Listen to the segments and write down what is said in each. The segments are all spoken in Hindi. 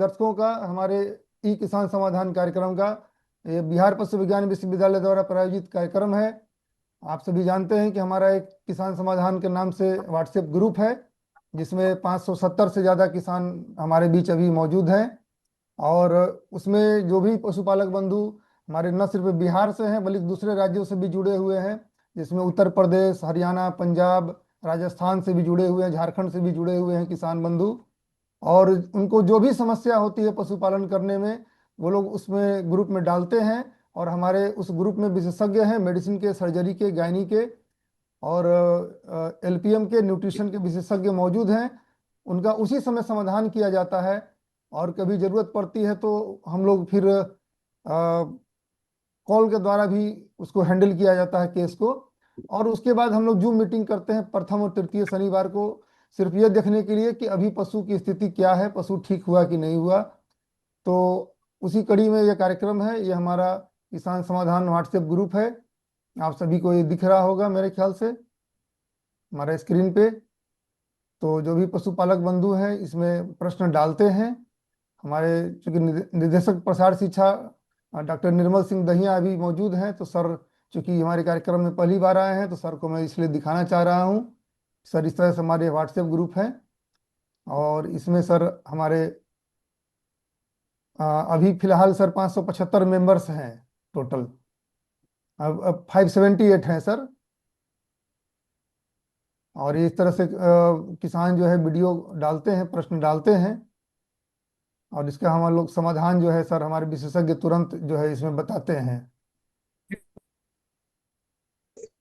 दर्शकों का हमारे ई किसान समाधान कार्यक्रम का। ये बिहार पशु विज्ञान विश्वविद्यालय द्वारा प्रायोजित कार्यक्रम है। आप सभी जानते हैं कि हमारा एक किसान समाधान के नाम से व्हाट्सएप ग्रुप है, जिसमें 570 से ज़्यादा किसान हमारे बीच अभी मौजूद हैं। और उसमें जो भी पशुपालक बंधु हमारे न सिर्फ बिहार से हैं बल्कि दूसरे राज्यों से भी जुड़े हुए हैं, जिसमें उत्तर प्रदेश, हरियाणा, पंजाब, राजस्थान से भी जुड़े हुए हैं, झारखंड से भी जुड़े हुए हैं किसान बंधु। और उनको जो भी समस्या होती है पशुपालन करने में, वो लोग उसमें ग्रुप में डालते हैं। और हमारे उस ग्रुप में विशेषज्ञ हैं मेडिसिन के, सर्जरी के, गायनी के और एलपीएम के, न्यूट्रिशन के विशेषज्ञ मौजूद हैं। उनका उसी समय समाधान किया जाता है। और कभी ज़रूरत पड़ती है तो हम लोग फिर कॉल के द्वारा भी उसको हैंडल किया जाता है केस को। और उसके बाद हम लोग जूम मीटिंग करते हैं प्रथम और तृतीय शनिवार को, सिर्फ ये देखने के लिए कि अभी पशु की स्थिति क्या है, पशु ठीक हुआ कि नहीं हुआ। तो उसी कड़ी में ये कार्यक्रम है। ये हमारा किसान समाधान व्हाट्सएप ग्रुप है। आप सभी को ये दिख रहा होगा मेरे ख्याल से हमारे स्क्रीन पे। तो जो भी पशुपालक बंधु हैं इसमें प्रश्न डालते हैं। हमारे चूंकि निदेशक प्रसार शिक्षा डॉक्टर निर्मल सिंह दहिया अभी मौजूद हैं, तो सर चूंकि हमारे कार्यक्रम में पहली बार आए हैं तो सर को मैं इसलिए दिखाना चाह रहा हूँ। सर इस तरह से हमारे व्हाट्सएप ग्रुप है। और इसमें सर हमारे अभी फिलहाल सर 575 मेंबर्स हैं टोटल। अब 578 हैं सर। और इस तरह से किसान जो है वीडियो डालते हैं, प्रश्न डालते हैं, और इसका हम लोग समाधान जो है सर हमारे विशेषज्ञ तुरंत जो है इसमें बताते हैं।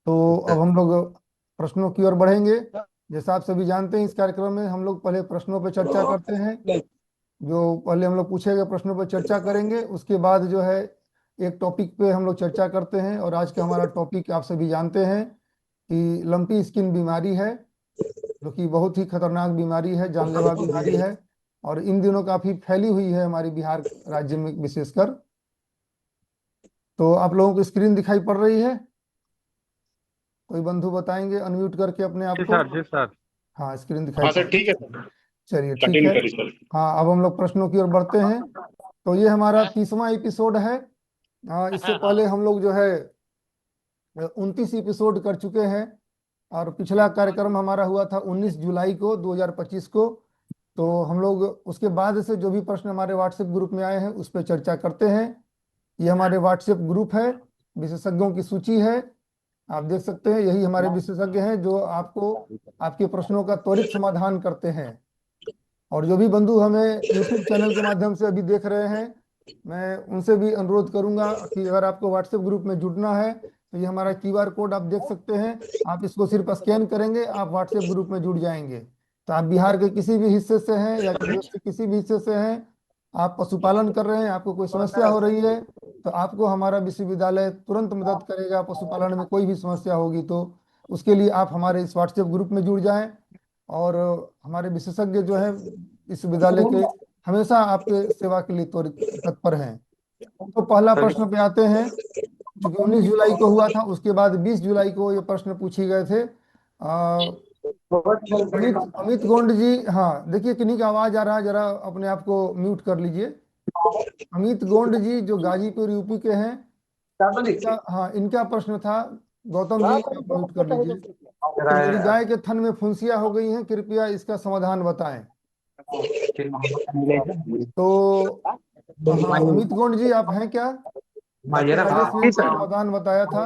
तो अब हम लोग प्रश्नों की ओर बढ़ेंगे। जैसा आप सभी जानते हैं, इस कार्यक्रम में हम लोग पहले प्रश्नों पर चर्चा करते हैं। जो पहले हम लोग पूछे गए प्रश्नों पर चर्चा करेंगे, उसके बाद जो है एक टॉपिक पे हम लोग चर्चा करते हैं। और आज का हमारा टॉपिक आप सभी जानते हैं कि लंपी स्किन बीमारी है, जो कि बहुत ही खतरनाक बीमारी है, जानलेवा बीमारी है। और इन दिनों काफी फैली हुई है हमारी बिहार राज्य में विशेषकर। तो आप लोगों को स्क्रीन दिखाई पड़ रही है? कोई बंधु बताएंगे अनम्यूट करके अपने आप जी को? सर, जी सर। हाँ, स्क्रीन दिखाई हाँ पड़ सर, रही ठीक है है। सर। चलिए ठीक कंटिन्यू है। करिए सर। हाँ, अब हम लोग प्रश्नों की ओर बढ़ते हैं। तो ये हमारा 30वां एपिसोड है। इससे पहले हम लोग जो है 29 एपिसोड कर चुके हैं। और पिछला कार्यक्रम हमारा हुआ था 19 जुलाई को 2025 को। तो हम लोग उसके बाद से जो भी प्रश्न हमारे व्हाट्सएप ग्रुप में आए हैं उस पर चर्चा करते हैं। ये हमारे व्हाट्सएप ग्रुप है, विशेषज्ञों की सूची है। आप देख सकते हैं यही हमारे विशेषज्ञ हैं जो आपको आपके प्रश्नों का त्वरित समाधान करते हैं। और जो भी बंधु हमें यूट्यूब चैनल के माध्यम से अभी देख रहे हैं, मैं उनसे भी अनुरोध करूंगा कि अगर आपको व्हाट्सएप ग्रुप में जुड़ना है तो ये हमारा क्यूआर कोड आप देख सकते हैं। आप इसको सिर्फ स्कैन करेंगे, आप व्हाट्सएप ग्रुप में जुड़ जाएंगे। तो आप बिहार के किसी भी हिस्से से हैं या देश के किसी भी हिस्से से हैं, आप पशुपालन कर रहे हैं, आपको कोई समस्या हो रही है, तो आपको हमारा विश्वविद्यालय तुरंत मदद करेगा। पशुपालन में कोई भी समस्या होगी तो उसके लिए आप हमारे इस व्हाट्सएप ग्रुप में जुड़ जाएं। और हमारे विशेषज्ञ जो है इस विद्यालय के हमेशा आपके सेवा के लिए तत्पर हैं। तो पहला प्रश्न पे आते हैं। जो कि 19 जुलाई को हुआ था, उसके बाद 20 जुलाई को ये प्रश्न पूछे गए थे। अमित अमित गोंड जी, हाँ देखिए किन्हीं का आवाज आ रहा है, जरा अपने आप को म्यूट कर लीजिए। अमित गोंड जी जो गाजीपुर यूपी के हैं, हाँ इनका प्रश्न था। गौतम जी आप म्यूट कर लीजिए। कि मेरी गाय के थन में फुंसियां हो गई हैं, कृपया इसका समाधान बताएं। तो हाँ अमित गोंड जी आप हैं क्या? डॉक्टर राजेश ने जी इनका सर। समाधान बताया था।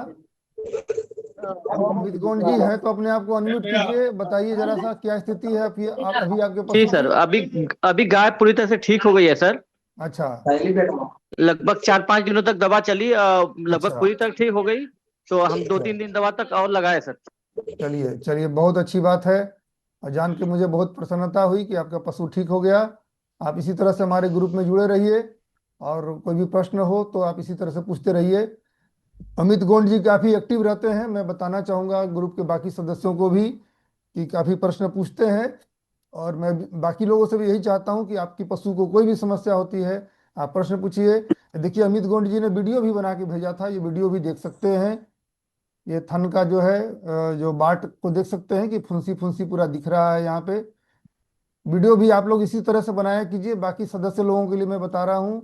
अमित गोंड जी हैं तो अपने आप को अनम्यूट कीजिए, बताइए जरा सा क्या स्थिति है अभी आपके जी पशु सर, की। अभी अभी गाय पूरी तरह से ठीक हो गई है सर। अच्छा। लगभग 4-5 दिनों तक दवा चली, लगभग अच्छा, पूरी तरह ठीक हो गई। तो हम दो अच्छा। तीन दिन दवा तक और लगाए सर। चलिए चलिए, बहुत अच्छी बात है। और जान के मुझे बहुत प्रसन्नता हुई कि आपका पशु ठीक हो गया। आप इसी तरह से हमारे ग्रुप में जुड़े रहिए, और कोई भी प्रश्न हो तो आप इसी तरह से पूछते रहिए। अमित गोंड जी काफ़ी एक्टिव रहते हैं, मैं बताना चाहूँगा ग्रुप के बाकी सदस्यों को भी कि काफ़ी प्रश्न पूछते हैं। और मैं बाकी लोगों से भी यही चाहता हूँ कि आपकी पशु को कोई भी समस्या होती है आप प्रश्न पूछिए। देखिए अमित गोंड जी ने वीडियो भी बना के भेजा था, ये वीडियो भी देख सकते हैं। ये थन का जो है जो बाट को देख सकते हैं कि फुंसी फुंसी पूरा दिख रहा है यहाँ पे। वीडियो भी आप लोग इसी तरह से बनाया कीजिए। बाकी सदस्य लोगों के लिए मैं बता रहा हूँ,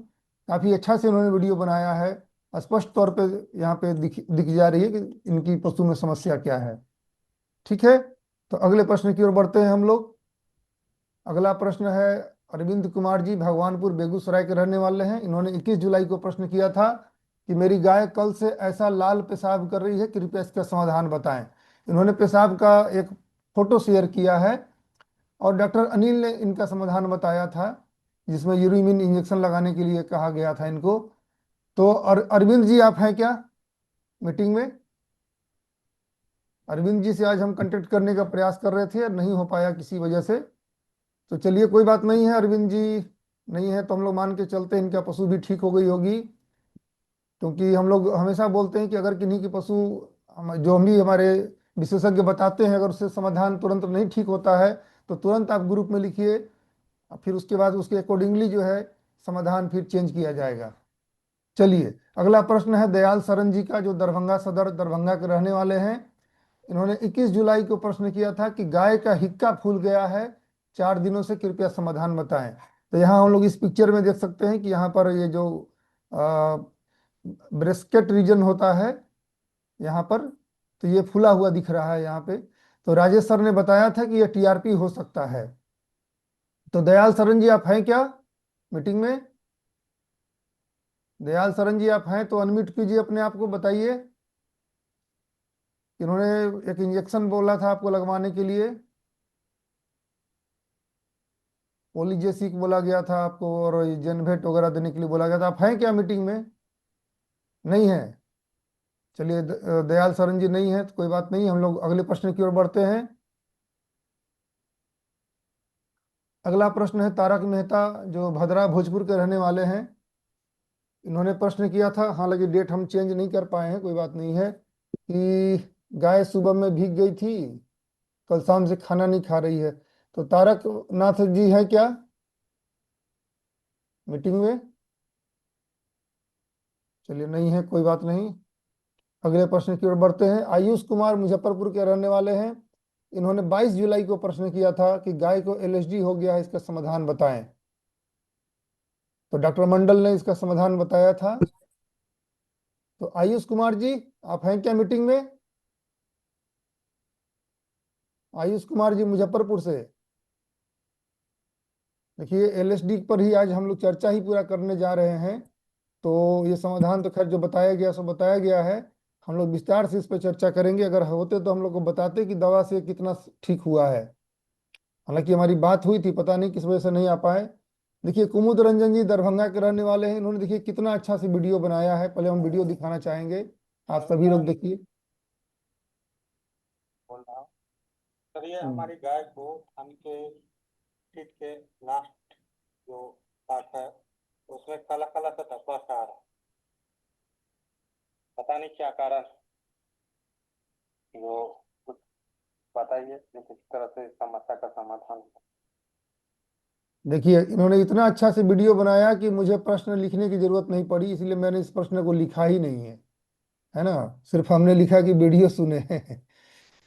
काफ़ी अच्छा से उन्होंने वीडियो बनाया है। स्पष्ट तौर पे यहाँ पे दिख जा रही है कि इनकी पशु में समस्या क्या है। ठीक है, तो अगले प्रश्न की ओर बढ़ते हैं हम लोग। अगला प्रश्न है, अरविंद कुमार जी भगवानपुर बेगूसराय के रहने वाले हैं। इन्होंने 21 जुलाई को प्रश्न किया था कि मेरी गाय कल से ऐसा लाल पेशाब कर रही है, कृपया इसका समाधान बताएं। इन्होंने पेशाब का एक फोटो शेयर किया है और डॉक्टर अनिल ने इनका समाधान बताया था, जिसमें यूरिमिन इंजेक्शन लगाने के लिए कहा गया था इनको। तो अरविंद जी आप हैं क्या मीटिंग में? अरविंद जी से आज हम कांटेक्ट करने का प्रयास कर रहे थे, नहीं हो पाया किसी वजह से। तो चलिए कोई बात नहीं है, अरविंद जी नहीं है तो हम लोग मान के चलते हैं इनका पशु भी ठीक हो गई होगी। क्योंकि हम लोग हमेशा बोलते हैं कि अगर किन्हीं की पशु जो हम भी हमारे विशेषज्ञ बताते हैं, अगर उससे समाधान तुरंत नहीं ठीक होता है तो तुरंत आप ग्रुप में लिखिए, और फिर उसके बाद उसके अकॉर्डिंगली जो है समाधान फिर चेंज किया जाएगा। चलिए अगला प्रश्न है दयाल सरन जी का, जो दरभंगा सदर दरभंगा के रहने वाले हैं। इन्होंने 21 जुलाई को प्रश्न किया था कि गाय का हिक्का फूल गया है 4 दिनों से, कृपया समाधान बताएं। तो यहाँ हम लोग इस पिक्चर में देख सकते हैं कि यहाँ पर ये जो ब्रेस्केट रीजन होता है यहाँ पर, तो ये फूला हुआ दिख रहा है यहाँ पे। तो राजेश सर ने बताया था कि ये टीआरपी हो सकता है। तो दयाल सरन जी आप हैं क्या मीटिंग में? दयाल सरन जी आप हैं तो अनम्यूट कीजिए अपने आप को, बताइए। इन्होंने एक इंजेक्शन बोला था आपको लगवाने के लिए, पोलीजेसिक बोला गया था आपको, और जेनवेट वगैरह देने के लिए बोला गया था। आप हैं क्या मीटिंग में? नहीं है। चलिए दयाल सरन जी नहीं है तो कोई बात नहीं, हम लोग अगले प्रश्न की ओर बढ़ते हैं। अगला प्रश्न है तारक मेहता, जो भद्रा भोजपुर के रहने वाले हैं। इन्होंने प्रश्न किया था, हालांकि डेट हम चेंज नहीं कर पाए हैं, कोई बात नहीं है, कि गाय सुबह में भीग गई थी, कल शाम से खाना नहीं खा रही है। तो तारक नाथ जी है क्या मीटिंग में? चलिए नहीं है, कोई बात नहीं। अगले प्रश्न की ओर बढ़ते हैं। आयुष कुमार मुजफ्फरपुर के रहने वाले हैं। इन्होंने 22 जुलाई को प्रश्न किया था कि गाय को एलएसडी हो गया है, इसका समाधान बताएं। तो डॉक्टर मंडल ने इसका समाधान बताया था। तो आयुष कुमार जी आप हैं क्या मीटिंग में? आयुष कुमार जी मुजफ्फरपुर से। देखिए एलएसडी पर ही आज हम लोग चर्चा ही पूरा करने जा रहे हैं। तो ये समाधान तो खैर जो बताया गया सो बताया गया है, हम लोग विस्तार से इस पर चर्चा करेंगे। अगर होते तो हम लोग को बताते कि दवा से कितना ठीक हुआ है। हालांकि हमारी बात हुई थी, पता नहीं किस वजह से नहीं आ पाए। देखिए कुमुद रंजन जी दरभंगा के रहने वाले हैं। इन्होंने देखिए कितना अच्छा से वीडियो बनाया है, पहले हम वीडियो दिखाना चाहेंगे, आप सभी लोग देखिए। बोल रहा हूँ सर, ये हम्म, हमारी गाय को थन के पीठ के लास्ट जो पार्ट है उसमें काला काला सा धब्बा सा आ रहा है। पता नहीं क्या कारण है। वो कुछ बताइए कि किस तरह से इस समस्या का समाधान हो। देखिए इन्होंने इतना अच्छा से वीडियो बनाया कि मुझे प्रश्न लिखने की जरूरत नहीं पड़ी, इसलिए मैंने इस प्रश्न को लिखा ही नहीं है ना। सिर्फ हमने लिखा कि वीडियो सुने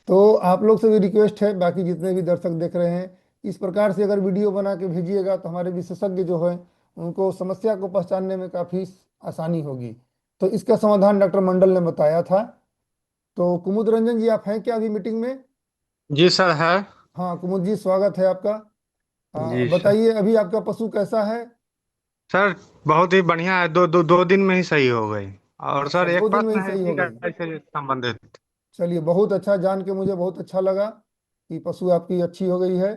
तो आप लोग से भी रिक्वेस्ट है, बाकी जितने भी दर्शक देख रहे हैं, इस प्रकार से अगर वीडियो बना के भेजिएगा तो हमारे विशेषज्ञ जो है उनको समस्या को पहचानने में काफ़ी आसानी होगी। तो इसका समाधान डॉक्टर मंडल ने बताया था। तो कुमुद रंजन जी आप हैं क्या अभी मीटिंग में? जी सर है। हाँ कुमुद जी स्वागत है आपका। जी सर। बताइए अभी आपका पशु कैसा है? सर बहुत ही बढ़िया है, दो दिन में ही सही हो गई। और अच्छा सर 2 दिन एक में ही प्रश्न है सही इसी हो गई? गाय से संबंधित। चलिए बहुत अच्छा, जान के मुझे बहुत अच्छा लगा कि पशु आपकी अच्छी हो गई है।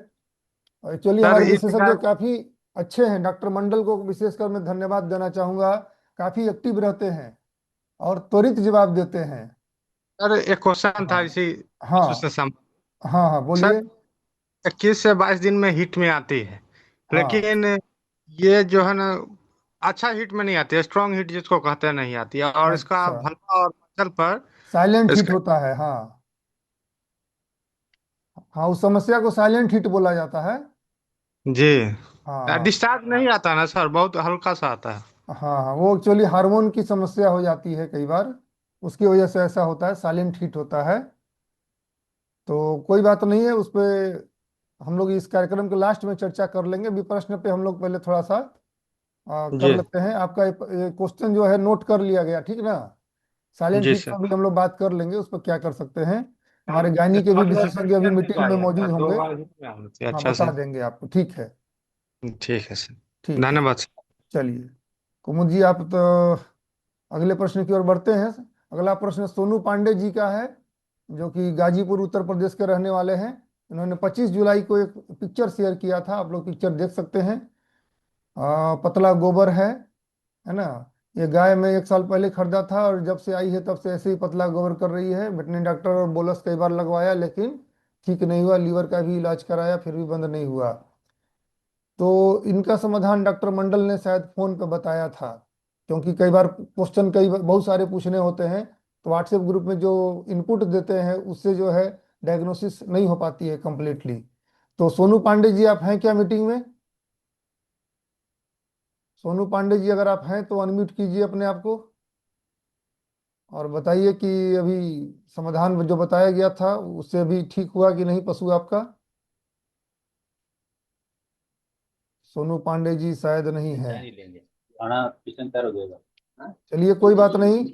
और एक्चुअली सर हमारे इस विशेषज्ञ गाय काफ़ी अच्छे हैं, डॉक्टर मंडल को विशेषकर मैं धन्यवाद देना चाहूँगा। काफ़ी एक्टिव रहते हैं और त्वरित जवाब देते हैं। सर एक क्वेश्चन था हाँ इसी पशु से हाँ हाँ हाँ सर बोलिए। 21 से 22 दिन में हिट में आती है, हाँ लेकिन ये जो है ना अच्छा हिट में नहीं आती है, स्ट्रांग हिट जिसको कहते हैं नहीं आती है, और इसका अच्छा, भल्ला और मसल पर साइलेंट हिट इसका। होता है, हाँ। हाँ उस समस्या को साइलेंट हिट बोला जाता है। जी हाँ हाँ डिस्चार्ज नहीं आता ना सर, बहुत हल्का सा आता है। हाँ हाँ, वो एक्चुअली हार्मोन की समस्या हो जाती है कई बार, उसकी वजह से ऐसा होता है, साइलेंट हिट होता है। तो कोई बात नहीं है उस पर, हम लोग इस कार्यक्रम के लास्ट में चर्चा कर लेंगे। अभी प्रश्न पे हम लोग पहले थोड़ा सा कर जी लेते हैं। आपका ये क्वेश्चन जो है नोट कर लिया गया, ठीक ना? साइलेंट जी हिट सर। पर भी हम लोग बात कर लेंगे, उस पर क्या कर सकते हैं। हमारे गायनी के भी विशेषज्ञ अभी मीटिंग में मौजूद दो होंगे। बार हिट में आनी चाहिए। हाँ, अच्छा बता सर। देंगे आपको, ठीक है। ठीक है सर। ठीक है, धन्यवाद सर। चलिए कुमुद जी, आप तो अगले प्रश्न की ओर बढ़ते हैं। अगला प्रश्न सोनू पांडे जी का है, जो कि गाजीपुर उत्तर प्रदेश के रहने वाले हैं। इन्होंने 25 जुलाई को एक पिक्चर शेयर किया था, आप लोग पिक्चर देख सकते हैं। पतला गोबर है ना? ये गाय मैं 1 साल पहले खरीदा था, और जब से आई है तब से ऐसे ही पतला गोबर कर रही है। वेटरनरी डॉक्टर और बोलस कई बार लगवाया, लेकिन ठीक नहीं हुआ। लीवर का भी इलाज कराया, फिर भी बंद नहीं हुआ। तो इनका समाधान डॉक्टर मंडल ने शायद फोन पे बताया था, क्योंकि कई बार क्वेश्चन बहुत सारे पूछने होते हैं, तो व्हाट्सएप ग्रुप में जो इनपुट देते हैं उससे जो है डायग्नोसिस नहीं हो पाती है कंप्लीटली। तो सोनू पांडे जी, आप हैं क्या मीटिंग में? सोनू पांडे जी, अगर आप हैं तो अनम्यूट कीजिए अपने आप को और बताइए कि अभी समाधान जो बताया गया था उससे अभी ठीक हुआ कि नहीं पशु आपका। सोनू पांडे जी शायद नहीं है। खाना किचन तैयार हो जाएगा। चलिए, कोई बात नहीं।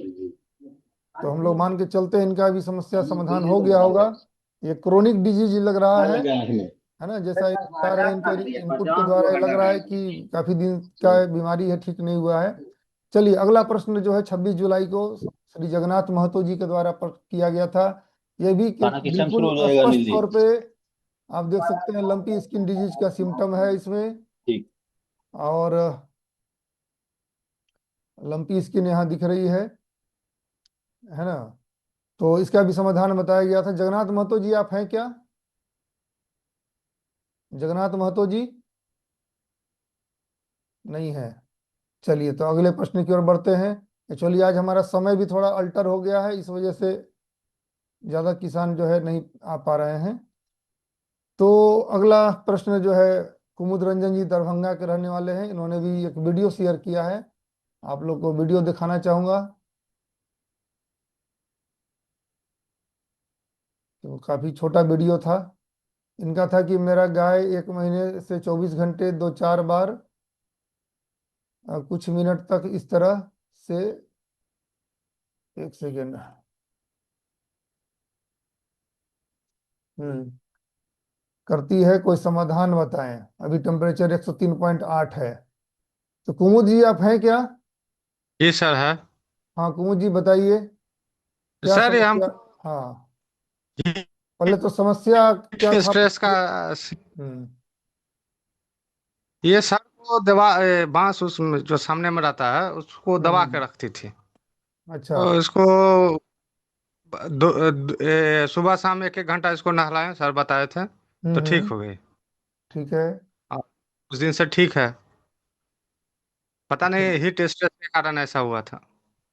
तो हम लोग मान के चलते हैं इनका भी समस्या समाधान हो गया होगा। ये क्रोनिक डिजीज लग रहा है ना? जैसा ये बता रहे हैं, इनके इनपुट के द्वारा ये लग रहा है कि काफी दिन का बीमारी है, ठीक नहीं हुआ है। चलिए, अगला प्रश्न जो है 26 जुलाई को श्री जगन्नाथ महतो जी के द्वारा किया गया था। ये भी खाना एक किचन शुरू बिल्कुल हो जाएगा स्पष्ट अनिल जी। तौर पे आप देख सकते हैं, लंपी स्किन डिजीज का सिम्टम है इसमें। ठीक। और लंपी स्किन यहाँ दिख रही है ना? तो इसका भी समाधान बताया गया था। जगन्नाथ महतो जी, आप हैं क्या? जगन्नाथ महतो जी नहीं है। चलिए, तो अगले प्रश्न की ओर बढ़ते हैं। एक्चुअली आज हमारा समय भी थोड़ा अल्टर हो गया है, इस वजह से ज्यादा किसान जो है नहीं आ पा रहे हैं। तो अगला प्रश्न जो है, कुमुद रंजन जी दरभंगा के रहने वाले हैं, इन्होंने भी एक वीडियो शेयर किया है। आप लोग को वीडियो दिखाना चाहूंगा। तो काफी छोटा वीडियो था। इनका था कि मेरा गाय 1 महीने से 24 घंटे 2-4 बार कुछ मिनट तक इस तरह से, एक सेकेंड। करती है, कोई समाधान बताएं। अभी टेम्परेचर 103.8 है। तो कुमुद जी, आप हैं क्या? जी सर है। हाँ, कुमुद जी बताइए क्या सर ये समस्या। हमको हाँ, पहले तो समस्या क्या था स्ट्रेस का। हम्म ये सर को दवा बांस उसमें जो सामने में रहता है उसको दबा हम्म, के रखती थी। अच्छा। तो इसको सुबह शाम एक एक घंटा इसको नहलाएं सर बताए थे। तो ठीक हम्म, हो गई। ठीक है। और उस दिन से ठीक है। पता अच्छा, नहीं हीट स्ट्रेस के कारण ऐसा हुआ था।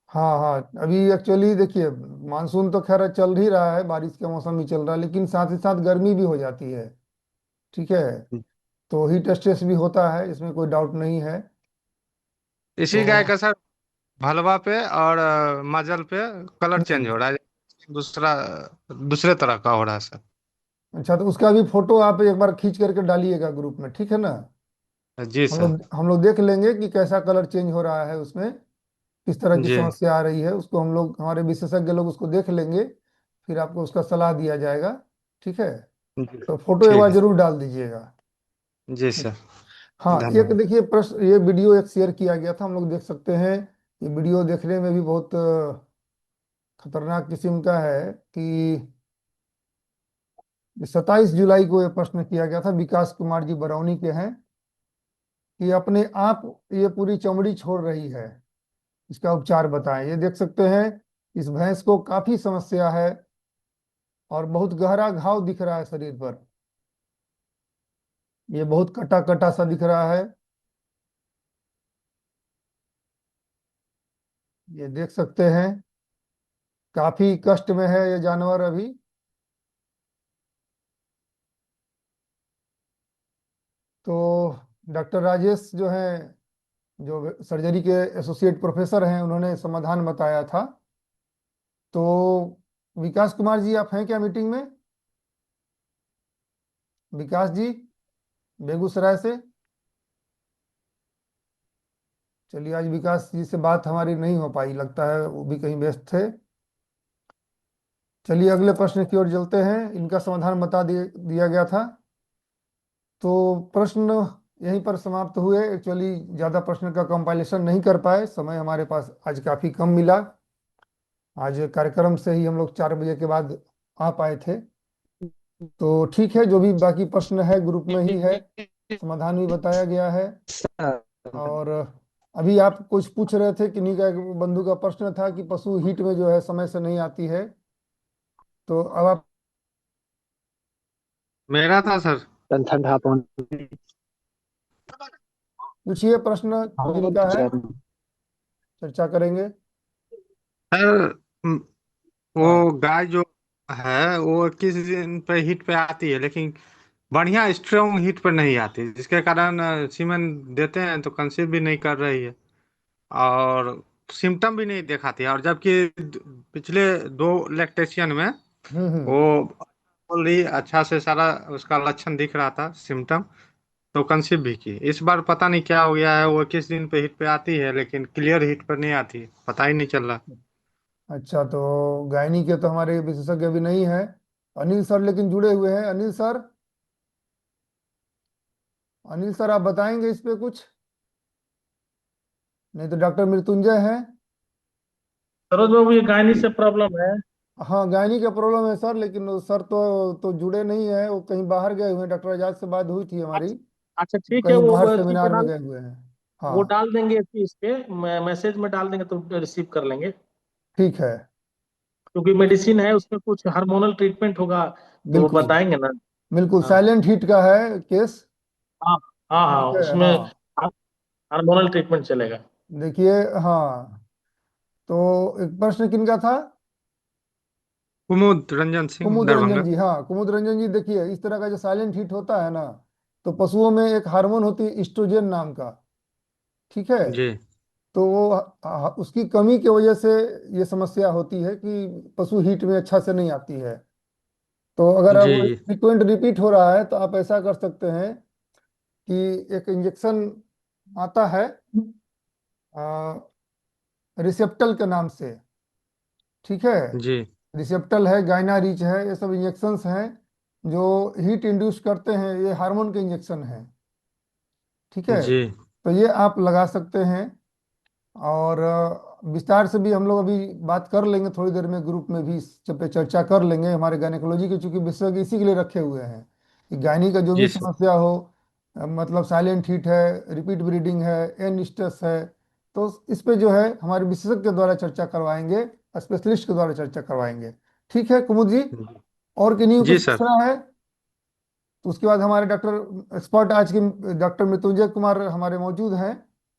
हाँ हाँ, अभी एक्चुअली देखिए, मानसून तो खैर चल ही रहा है, बारिश का मौसम ही चल रहा है, लेकिन साथ ही साथ गर्मी भी हो जाती है। ठीक है। तो हीट स्ट्रेस भी होता है, इसमें कोई डाउट नहीं है। इसी गाय तो का सर भलवा पे और मजल पे कलर चेंज हम्म हो रहा है। दूसरा दूसरे तरह का हो रहा है सर। अच्छा, तो उसका भी फोटो आप एक बार खींच करके डालिएगा ग्रुप में, ठीक है ना? जी सर। हम लोग देख लेंगे कि कैसा कलर चेंज हो रहा है उसमें, किस तरह की जी समस्या आ रही है। उसको हम लोग, हमारे विशेषज्ञ लोग उसको देख लेंगे, फिर आपको उसका सलाह दिया जाएगा। ठीक है। जी तो फोटो एक ठीक बार है। जरूर डाल दीजिएगा। जी ठीक। सर। हाँ, एक धन्यवाद। देखिए प्रश्न, ये वीडियो एक शेयर किया गया था, हम लोग देख सकते हैं। ये वीडियो देखने में भी बहुत खतरनाक किस्म का है कि 27 जुलाई को ये प्रश्न किया गया था, विकास कुमार जी बरौनी के हैं, कि अपने आप ये पूरी चमड़ी छोड़ रही है, इसका उपचार बताएं। ये देख सकते हैं, इस भैंस को काफी समस्या है और बहुत गहरा घाव दिख रहा है शरीर पर। ये बहुत कटा कटा सा दिख रहा है, ये देख सकते हैं। काफी कष्ट में है ये जानवर अभी। तो डॉक्टर राजेश जो है, जो सर्जरी के एसोसिएट प्रोफेसर हैं, उन्होंने समाधान बताया था। तो विकास कुमार जी, आप हैं क्या मीटिंग में? विकास जी बेगूसराय से। चलिए आज विकास जी से बात हमारी नहीं हो पाई, लगता है वो भी कहीं व्यस्त थे। चलिए अगले प्रश्न की ओर चलते हैं, इनका समाधान बता दिया गया था। तो प्रश्न यहीं पर समाप्त हुए। एक्चुअली ज़्यादा प्रश्न का कंपाइलेशन नहीं कर पाए, समय हमारे पास आज काफ़ी कम मिला। आज कार्यक्रम से ही हम लोग 4 बजे के बाद आ पाए थे। तो ठीक है, जो भी बाकी प्रश्न है ग्रुप में ही है, समाधान भी बताया गया है। और अभी आप कुछ पूछ रहे थे, किन्हीं का एक बंधु का प्रश्न था कि पशु हीट में जो है समय से नहीं आती है। तो अब आप मेरा था सर। ठंडा पहुंच पूछिए प्रश्न जिनका है, चर्चा करेंगे। सर हाँ। वो गाय जो है वो किस दिन पे हीट पे आती है, लेकिन बढ़िया स्ट्रॉन्ग हीट पर नहीं आती, जिसके कारण सीमेन देते हैं तो कंसीव भी नहीं कर रही है और सिम्टम भी नहीं दिखाती है। और जबकि पिछले 2 लैक्टेशियन में हम्म। वो बोल रही अच्छा से सारा उसका लक्षण दिख रहा था, सिम्टम, तो कंसीव भी की। इस बार पता नहीं क्या हो गया है, वो किस दिन पे हिट पे आती है लेकिन क्लियर हिट पर नहीं आती, पता ही नहीं चल रहा। अच्छा, तो गायनी के तो हमारे विशेषज्ञ अभी नहीं है। अनिल सर लेकिन जुड़े हुए हैं। अनिल सर, अनिल सर आप बताएंगे इस पे कुछ? नहीं तो डॉक्टर मृत्युंजय हैं। सरोज बाबू ये गायनी से प्रॉब्लम है। हाँ गायनी का प्रॉब्लम है सर, लेकिन वो सर तो जुड़े नहीं है, वो कहीं बाहर गए हुए हैं। डॉक्टर आजाद से बात हुई थी हमारी, अच्छा, अच्छा ठीक है, कहीं बाहर वो अथी पे सेमिनार में डाल, गए हुए हैं। वो हाँ डाल देंगे इस पे, मैसेज में डाल देंगे तो रिसीव कर लेंगे। ठीक है। क्योंकि मेडिसिन है, उसमें कुछ हार्मोनल ट्रीटमेंट होगा तो वो बिल्कुल बताएंगे ना। बिल्कुल, हाँ साइलेंट हीट का है केस। हाँ हाँ हाँ, ठीक है उसमें हाँ। हार्मोनल ट्रीटमेंट चलेगा। देखिए हाँ, तो एक प्रश्न किनका था? कुमुद रंजन सिंह, कुमुद रंजन दरभंगा। जी। हाँ कुमुद रंजन जी, देखिए इस तरह का जो साइलेंट हीट होता है ना, तो पशुओं में एक हार्मोन होती है इस्ट्रोजन नाम का। ठीक है। जी तो वो उसकी कमी की वजह से ये समस्या होती है कि पशु हीट में अच्छा से नहीं आती है। तो अगर अब जी जी फ्रिक्वेंट रिपीट हो रहा है तो आप ऐसा कर सकते हैं कि एक इंजेक्शन आता है रिसेप्टल के नाम से। ठीक है। जी रिसेप्टल है, गाइना रिच है, ये सब इंजेक्शंस हैं जो हीट इंड्यूस करते हैं। ये हार्मोन के इंजेक्शन हैं। ठीक है। जी तो ये आप लगा सकते हैं। और विस्तार से भी हम लोग अभी बात कर लेंगे थोड़ी देर में, ग्रुप में भी इस पे चर्चा कर लेंगे। हमारे गायनेकोलॉजी के चूंकि विशेषज्ञ इसी के लिए रखे हुए हैं कि गायनी का जो भी जी सर। समस्या हो, मतलब साइलेंट हीट है, रिपीट ब्रीडिंग है, एन स्ट्रेस है, तो इस पे जो है हमारे विशेषज्ञ के द्वारा चर्चा करवाएंगे, स्पेशलिस्ट के द्वारा चर्चा करवाएंगे। ठीक है कुमुद जी, और किन्हीं को जी कुछ सर। पूछना है? तो उसके बाद हमारे डॉक्टर एक्सपर्ट आज के डॉक्टर मृत्युंजय कुमार हमारे मौजूद हैं।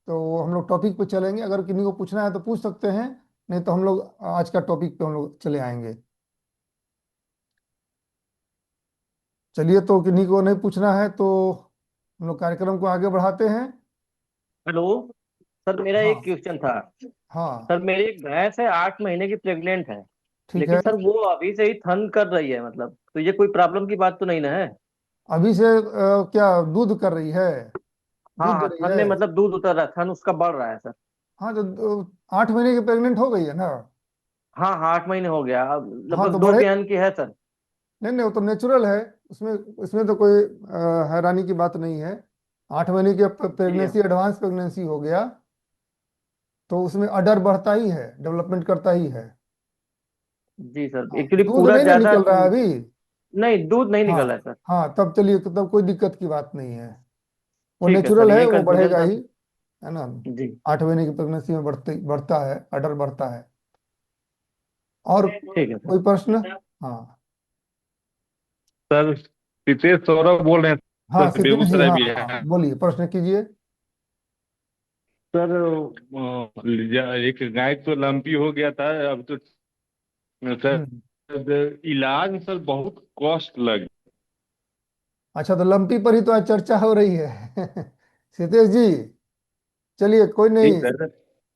तो हम लोग टॉपिक पे चलेंगे, अगर किन्हीं को पूछना है तो पूछ सकते हैं, नहीं तो हम लोग आज का टॉपिक पे हम लोग चले आएंगे। चलिए, तो किन्हीं को नहीं पूछना है तो हम लोग कार्यक्रम को आगे बढ़ाते हैं। हेलो सर, मेरा एक हाँ क्वेश्चन था। हाँ। सर मेरी एक भैंस है, 8 महीने की प्रेग्नेंट है। ठीक लेकिन है। सर वो अभी से ही थन कर रही है, मतलब तो ये कोई प्रॉब्लम की बात तो नहीं ना है? अभी से क्या दूध कर रही है? हाँ दूध दे हाँ, रही थन है? में मतलब दूध उतर रहा है, थन उसका बढ़ रहा है सर। हाँ तो 8 महीने की प्रेग्नेंट हो गई है ना? हाँ हाँ, 8 महीने हो गया, अब हाँ तो लगभग दो बढ़े। बियान की है सर। नहीं नहीं, वो तो नेचुरल है। उसमें इसमें तो कोई हैरानी की बात नहीं है। 8 महीने की जी प्रेगनेंसी एडवांस प्रेगनेंसी हो गया तो उसमें अडर बढ़ता ही है, डेवलपमेंट करता ही है। जी सर, हाँ एक्चुअली दूध पूरा नहीं ना ज्यादा निकल रहा है अभी। नहीं, दूध नहीं हाँ निकला है सर। हाँ, तब चलिए, तो तब कोई दिक्कत की बात नहीं है। वो ठीक है सर, नेचुरल है, यही वो कंफ्यूजन बढ़ेगा था। ही, है ना। जी 8 महीने की प्रेगनेंसी में बढ़ता है, अडर बढ़ता है। और ठीक है सर। कोई प्रश्न? हाँ सर सितेश सौरभ बोल रहे हैं हाँ, सर, सितेश जी, बेगूसराय हाँ हाँ बिहार। बोलिए, प्रश्न कीजिए। सर एक गाय तो लंपी हो गया था, अब तो सर हम्म। इलाज में सर बहुत कॉस्ट लग। अच्छा, तो लंपी पर ही तो आज चर्चा हो रही है सितेश जी। चलिए कोई जी नहीं। सर।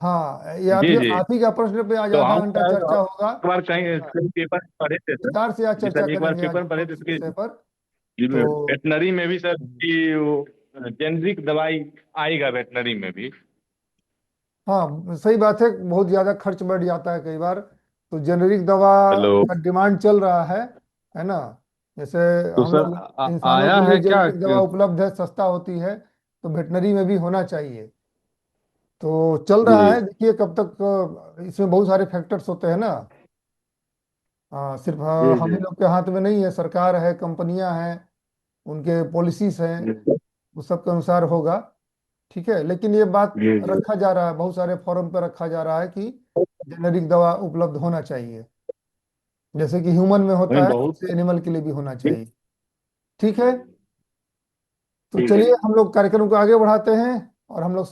हाँ, ये जी जी। आप ही का प्रश्न पे आज तो आधा हम घंटा सर चर्चा होगा। एक बार कहीं पेपर में पढ़े थे सर। विस्तार से आज जी चर्चा सर, एक बार करेंगे आज पेपर में हम पढ़े लोग थे इस कि विषय पर। तो वेटनरी में भी सर कि वो जेनरिक दवाई आएगा वेटनरी में भी। हाँ सही बात है, बहुत ज्यादा खर्च बढ़ जाता है कई बार, तो जेनेरिक दवा हेलो। का डिमांड चल रहा है ना। जैसे तो हम सर लोग इंसानों आया के लिए है क्या जेनेरिक दवा उपलब्ध है, सस्ता होती है, तो वेटनरी में भी होना चाहिए। तो चल रहा जी है, देखिए कब तक। इसमें बहुत सारे फैक्टर्स होते हैं ना। सिर्फ जी हम ही जी लोग के हाथ में नहीं है, सरकार है, कंपनियां हैं, उनके पॉलिसीज हैं, जी उस सब के अनुसार होगा। ठीक है, लेकिन ये बात जी जी। रखा जा रहा है, बहुत सारे फोरम पर रखा जा रहा है कि जेनेरिक दवा उपलब्ध होना चाहिए, जैसे कि ह्यूमन में नहीं होता है, बहुत। वैसे एनिमल के लिए भी होना ठीक चाहिए। ठीक है, तो ठीक है। चलिए हम लोग कार्यक्रम को आगे बढ़ाते हैं, और हम लोग